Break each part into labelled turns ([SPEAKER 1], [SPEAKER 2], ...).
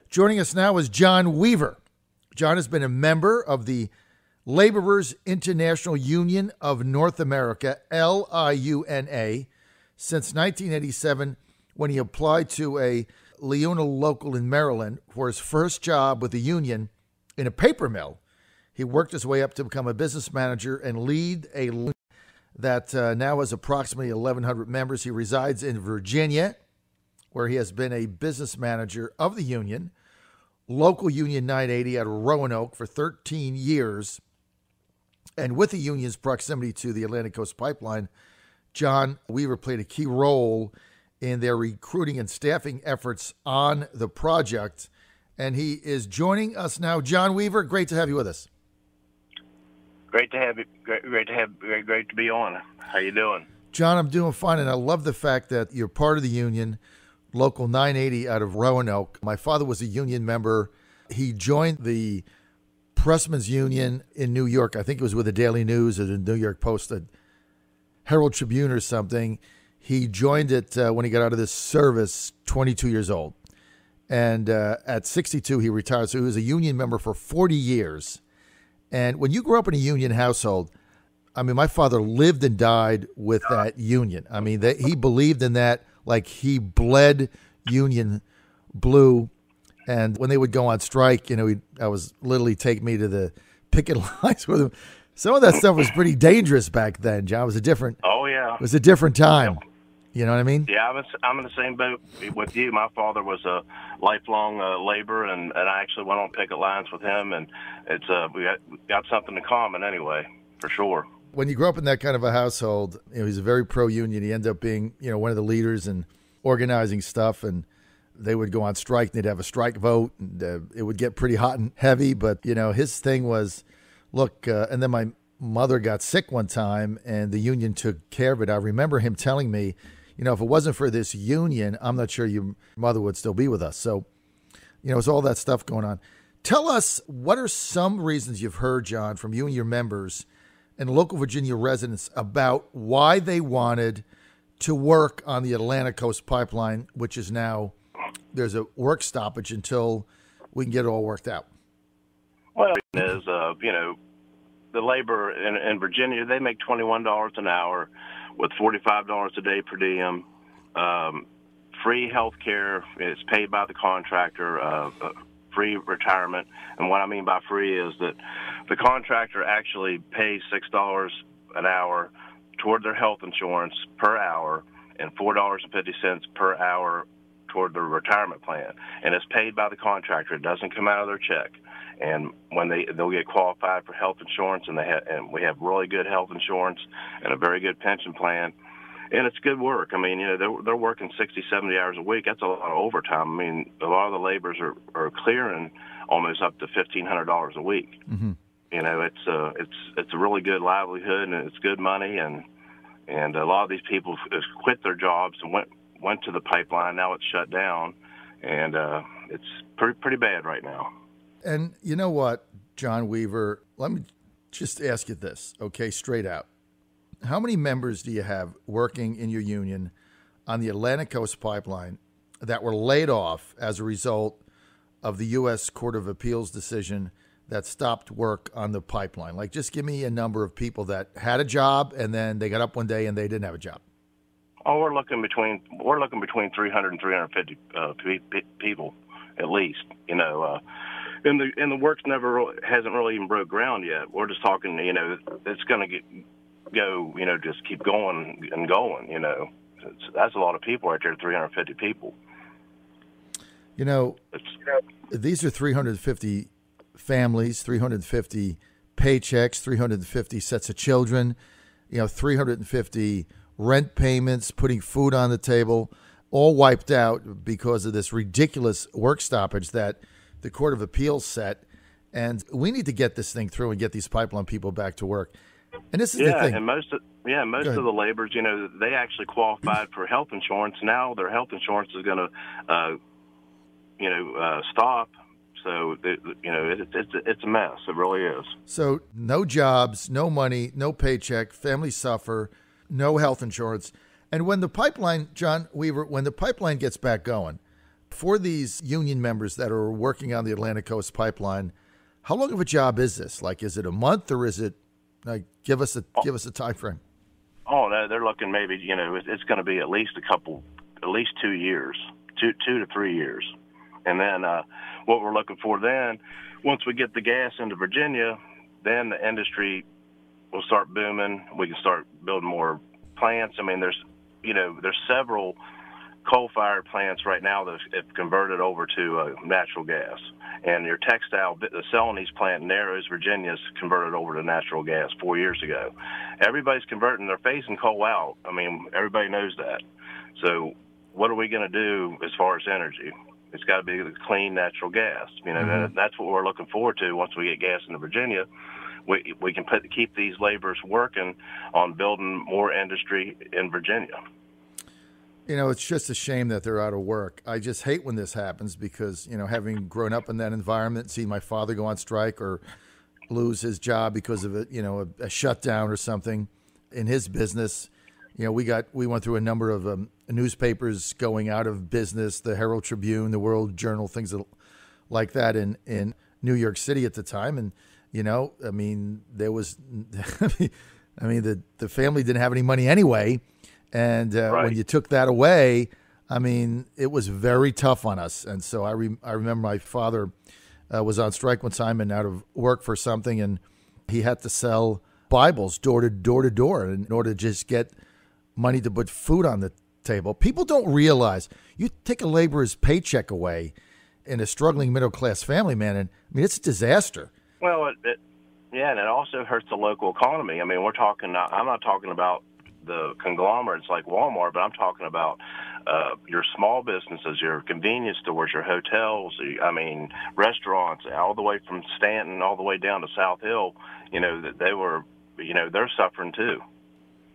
[SPEAKER 1] Joining us now is John Weaver. John has been a member of the Laborers International Union of North America, LIUNA, since 1987 when he applied to a LIUNA local in Maryland for his first job with the union in a paper mill. He worked his way up to become a business manager and lead a LIUNA that now has approximately 1,100 members. He resides in Virginia, where he has been a business manager of the union, local Union 980 out of Roanoke for 13 years. And with the union's proximity to the Atlantic Coast Pipeline, John Weaver played a key role in their recruiting and staffing efforts on the project. And he is joining us now. John Weaver, great to have you with us.
[SPEAKER 2] Great to have you. Great to be on. How you doing?
[SPEAKER 1] John, I'm doing fine, and I love the fact that you're part of the union, Local 980 out of Roanoke. My father was a union member. He joined the Pressmen's Union in New York. I think it was with the Daily News or the New York Post, the Herald Tribune or something. He joined it when he got out of this service, 22 years old. And at 62, he retired. So he was a union member for 40 years. And when you grew up in a union household, I mean, my father lived and died with that union. I mean, he believed in that like he bled union blue. And when they would go on strike, I was literally take me to the picket lines with him. Some of that stuff was pretty dangerous back then, John. It was a different.
[SPEAKER 2] Oh yeah,
[SPEAKER 1] it was a different time. You know what I mean?
[SPEAKER 2] Yeah, I'm in the same boat with you. My father was a lifelong laborer, and I actually went on picket lines with him, and it's we got something in common anyway, for sure.
[SPEAKER 1] When you grew up in that kind of a household, he's a very pro-union. He ended up being, one of the leaders and organizing stuff, and they would go on strike, and they'd have a strike vote, and it would get pretty hot and heavy. But, his thing was, look, and then my mother got sick one time, and the union took care of it. I remember him telling me, if it wasn't for this union, I'm not sure your mother would still be with us. So, it's all that stuff going on. Tell us, what are some reasons you've heard, John, from you and your members and local Virginia residents about why they wanted to work on the Atlantic Coast Pipeline, which is now, there's a work stoppage until we can get it all worked out?
[SPEAKER 2] Well, is the labor in Virginia, they make $21 an hour with $45 a day per diem. Free health care is paid by the contractor, free retirement. And what I mean by free is that the contractor actually pays $6 an hour toward their health insurance per hour and $4.50 per hour toward their retirement plan. And it's paid by the contractor. It doesn't come out of their check. And when they'll get qualified for health insurance, and we have really good health insurance and a very good pension plan, and it's good work. I mean, they're working 60, 70 hours a week. That's a lot of overtime. I mean, a lot of the laborers are clearing almost up to $1,500 a week.
[SPEAKER 1] Mm-hmm.
[SPEAKER 2] It's a really good livelihood, and it's good money, and a lot of these people quit their jobs and went to the pipeline. Now it's shut down, and it's pretty bad right now.
[SPEAKER 1] And you know what, John Weaver, let me just ask you this, okay, straight out. How many members do you have working in your union on the Atlantic Coast Pipeline that were laid off as a result of the U.S. Court of Appeals decision that stopped work on the pipeline? Like, just give me a number of people that had a job and then they got up one day and they didn't have a job.
[SPEAKER 2] Oh, we're looking between 300 and 350 people at least, And the work's hasn't really even broke ground yet. We're just talking, it's going to go, just keep going and going, That's a lot of people right there, 350 people.
[SPEAKER 1] These are 350 families, 350 paychecks, 350 sets of children, 350 rent payments, putting food on the table, all wiped out because of this ridiculous work stoppage that the Court of Appeals set. And we need to get this thing through and get these pipeline people back to work. And this is the thing.
[SPEAKER 2] And most of the laborers, they actually qualified for health insurance. Now their health insurance is going to, stop. So, it's a mess. It really is.
[SPEAKER 1] So no jobs, no money, no paycheck, families suffer, no health insurance. And when the pipeline, John Weaver, when the pipeline gets back going, For these union members that are working on the Atlantic Coast Pipeline, how long of a job is this? Like, is it a month or is it give us a time frame?
[SPEAKER 2] Oh no, they're looking maybe it's going to be at least 2 years, 2 to 3 years, and then what we're looking for then, once we get the gas into Virginia, then the industry will start booming. We can start building more plants. I mean, there's several coal-fired plants right now that have converted over to natural gas. And your textile, the Celanese plant in Narrows, Virginia, is converted over to natural gas 4 years ago. Everybody's converting. They're phasing coal out. I mean, everybody knows that. So what are we going to do as far as energy? It's got to be the clean natural gas. That's what we're looking forward to once we get gas into Virginia. We can keep these laborers working on building more industry in Virginia.
[SPEAKER 1] It's just a shame that they're out of work. I just hate when this happens because, having grown up in that environment, seeing my father go on strike or lose his job because of a shutdown or something in his business. We went through a number of newspapers going out of business, the Herald Tribune, the World Journal, things like that in New York City at the time. And, there was, the family didn't have any money anyway. And
[SPEAKER 2] right.
[SPEAKER 1] When you took that away, it was very tough on us. And so I remember my father was on strike one time and out of work for something, and he had to sell Bibles door to door in order to just get money to put food on the table. People don't realize you take a laborer's paycheck away in a struggling middle-class family, man, and it's a disaster.
[SPEAKER 2] Well, and it also hurts the local economy. I'm not talking about the conglomerates like Walmart, but I'm talking about your small businesses, your convenience stores, your hotels, restaurants, all the way from Stanton all the way down to South Hill, they're suffering too.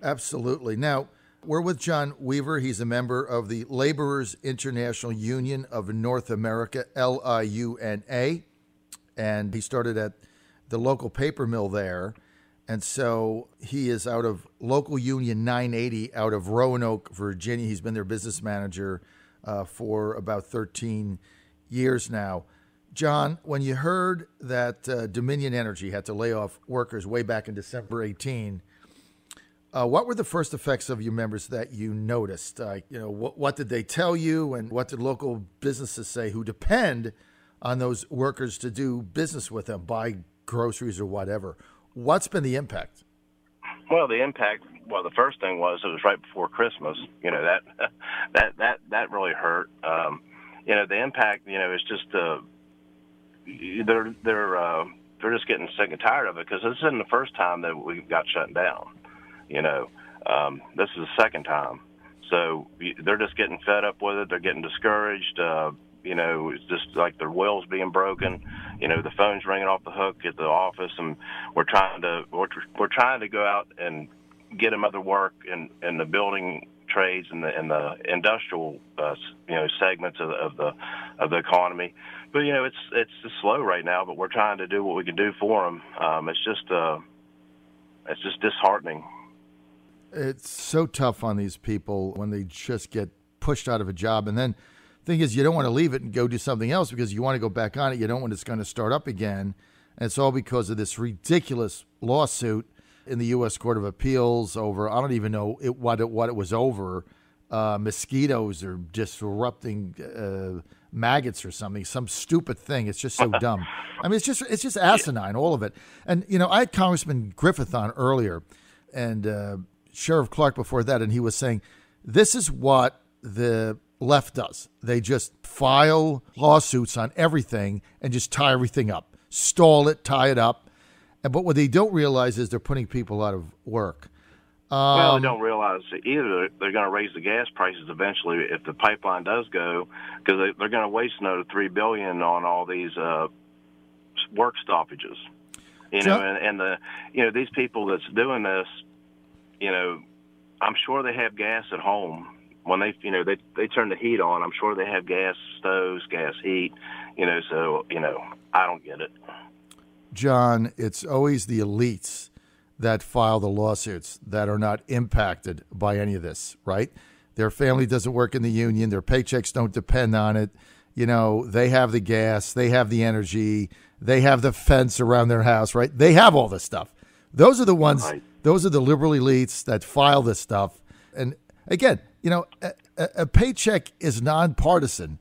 [SPEAKER 1] Absolutely. Now, we're with John Weaver. He's a member of the Laborers International Union of North America, LIUNA, and he started at the local paper mill there. And so he is out of local union 980 out of Roanoke, Virginia. He's been their business manager for about 13 years now. John, when you heard that Dominion Energy had to lay off workers way back in December 18, what were the first effects of your members that you noticed? What did they tell you, and what did local businesses say who depend on those workers to do business with them, buy groceries or whatever? What's been the impact?
[SPEAKER 2] Well, the first thing was it was right before Christmas. That really hurt. The impact, is just they're just getting sick and tired of it because this isn't the first time that we got shut down. This is the second time. So they're just getting fed up with it. They're getting discouraged. It's just like their will's being broken. The phone's ringing off the hook at the office, and we're trying to go out and get them other work in the building trades and the industrial segments of the economy. But it's just slow right now. But we're trying to do what we can do for them. It's just disheartening.
[SPEAKER 1] It's so tough on these people when they just get pushed out of a job, and then. Thing is, you don't want to leave it and go do something else because you want to go back on it. You don't want it's going to start up again. And it's all because of this ridiculous lawsuit in the U.S. Court of Appeals over, I don't even know what it was over. Mosquitoes are disrupting maggots or something, some stupid thing. It's just so dumb. It's just asinine, all of it. And, I had Congressman Griffith on earlier and Sheriff Clark before that, and he was saying, this is what the left does. They just file lawsuits on everything and just tie everything up, stall it, tie it up. But what they don't realize is they're putting people out of work.
[SPEAKER 2] Well, they don't realize either they're going to raise the gas prices eventually if the pipeline does go, because they're going to waste another $3 billion on all these work stoppages. These people that's doing this, I'm sure they have gas at home. When they turn the heat on, I'm sure they have gas stoves, gas heat, so I don't get it.
[SPEAKER 1] John, it's always the elites that file the lawsuits that are not impacted by any of this, right? Their family doesn't work in the union. Their paychecks don't depend on it. You know, they have the gas. They have the energy. They have the fence around their house, right? They have all this stuff. Those are the ones, those are the liberal elites that file this stuff. And again, you know, a paycheck is nonpartisan,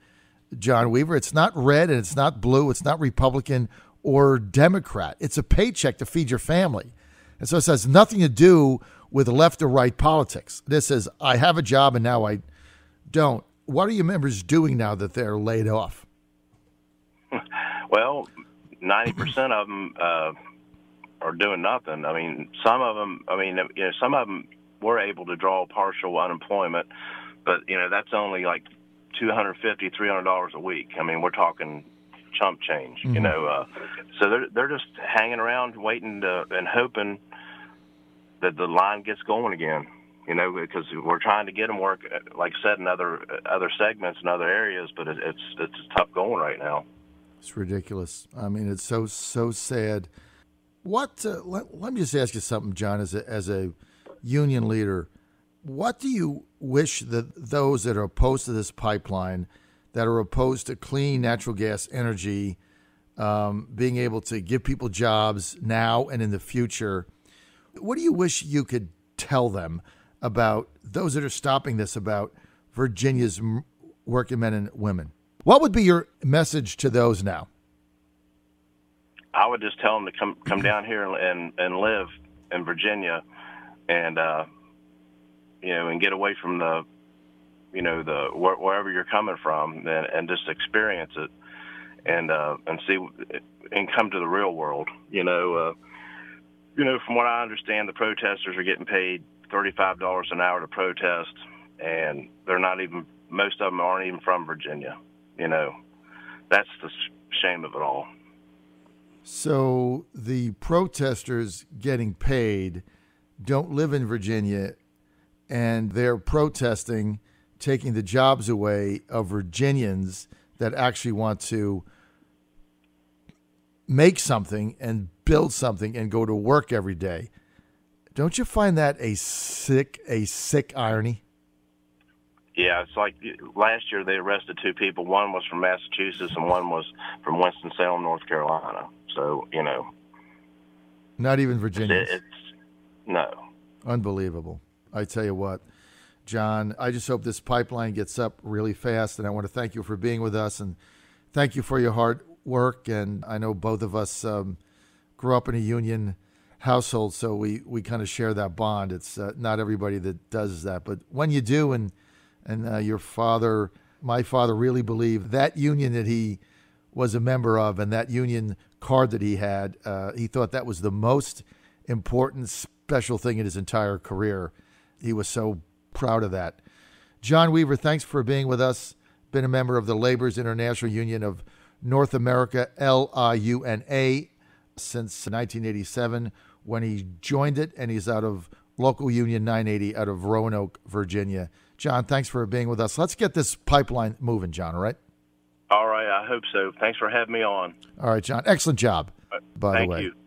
[SPEAKER 1] John Weaver. It's not red and it's not blue. It's not Republican or Democrat. It's a paycheck to feed your family. And so it has nothing to do with left or right politics. This is, I have a job and now I don't. What are your members doing now that they're laid off?
[SPEAKER 2] Well, 90% of them are doing nothing. I mean, some of them were able to draw partial unemployment, but, you know, that's only like $250, $300 a week. I mean, we're talking chump change, you know. So they're just hanging around waiting and hoping that the line gets going again, you know, because we're trying to get them work, like I said, in other segments and other areas, but it's tough going right now.
[SPEAKER 1] It's ridiculous. I mean, it's so sad. What? Let me just ask you something, John, as a union leader. What do you wish that those that are opposed to this pipeline, that are opposed to clean natural gas energy, being able to give people jobs now and in the future, what do you wish you could tell them about those that are stopping this, about Virginia's working men and women? What would be your message to those now?
[SPEAKER 2] I would just tell them to come down here and live in Virginia, and you know, and get away from the, you know, wherever you're coming from, and just experience it, and see, and come to the real world. You know, from what I understand, the protesters are getting paid $35 an hour to protest, and they're not even, most of them aren't even from Virginia. You know, that's the shame of it all.
[SPEAKER 1] So the protesters getting paid don't live in Virginia, and they're protesting, taking the jobs away of Virginians that actually want to make something and build something and go to work every day. Don't you find that a sick irony?
[SPEAKER 2] Yeah, it's like last year they arrested two people. One was from Massachusetts and one was from Winston-Salem, North Carolina. So, you know.
[SPEAKER 1] Not even Virginia.
[SPEAKER 2] No.
[SPEAKER 1] Unbelievable. I tell you what, John, I just hope this pipeline gets up really fast, and I want to thank you for being with us, and thank you for your hard work. And I know both of us grew up in a union household, so we kind of share that bond. It's not everybody that does that, but when you do, and your father, my father, really believed that union that he was a member of and that union card that he had, he thought that was the most important, special thing in his entire career. He was so proud of that. John Weaver, thanks for being with us. Been a member of the Labor's International Union of North America, LIUNA, since 1987 when he joined it, and he's out of local Union 980 out of Roanoke, Virginia. John, thanks for being with us. Let's get this pipeline moving, John, all right?
[SPEAKER 2] All right, I hope so. Thanks for having me on.
[SPEAKER 1] All right, John. Excellent job, by the way.
[SPEAKER 2] Thank you.